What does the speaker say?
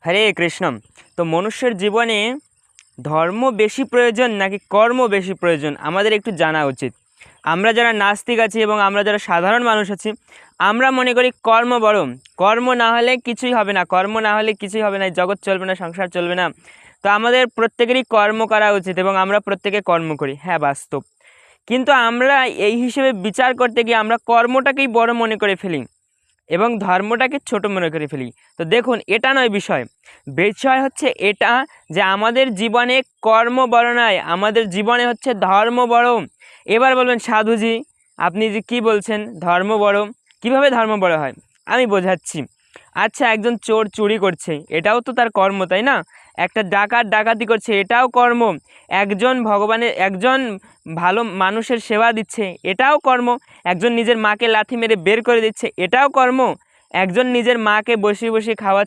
হরে কৃষ্ণ। তো মনুষ্যের জীবনে ধর্ম বেশি প্রয়োজন নাকি কর্ম বেশি প্রয়োজন আমাদের একটু জানা উচিত। আমরা যারা নাস্তিক আছি এবং আমরা যারা সাধারণ মানুষ আছি, আমরা মনে করি কর্ম বড়। কর্ম না হলে কিছুই হবে না, কর্ম না হলে কিছুই হবে না, এই জগৎ চলবে না, সংসার চলবে না। তো আমাদের প্রত্যেকেরই কর্ম করা উচিত এবং আমরা প্রত্যেকে কর্ম করি, হ্যাঁ বাস্তব। কিন্তু আমরা এই হিসেবে বিচার করতে গিয়ে আমরা কর্মটাকেই বড় মনে করে ফেলি এবং ধর্মটাকে ছোট মনে করে ফেলি। তো দেখুন, এটা নয় বিষয়। বিষয় হচ্ছে এটা যে আমাদের জীবনে কর্ম বড় নয়, আমাদের জীবনে হচ্ছে ধর্ম বড়। এবার বলবেন সাধুজি আপনি যে কি বলছেন ধর্ম বড়, কিভাবে ধর্ম বড় হয় আমি বোঝাচ্ছি। আচ্ছা, একজন চোর চুরি করছে, এটাও তো তার কর্ম, তাই না? একটা ডাকাত ডাকাতি করছে, এটাও কর্ম। একজন ভালো মানুষের সেবা দিচ্ছে, এটাও কর্ম। একজন নিজের মাকে লাথি মেরে বের করে দিচ্ছে, এটাও কর্ম। একজন নিজের মাকে বসিয়ে বসিয়ে খাওয়াচ্ছে,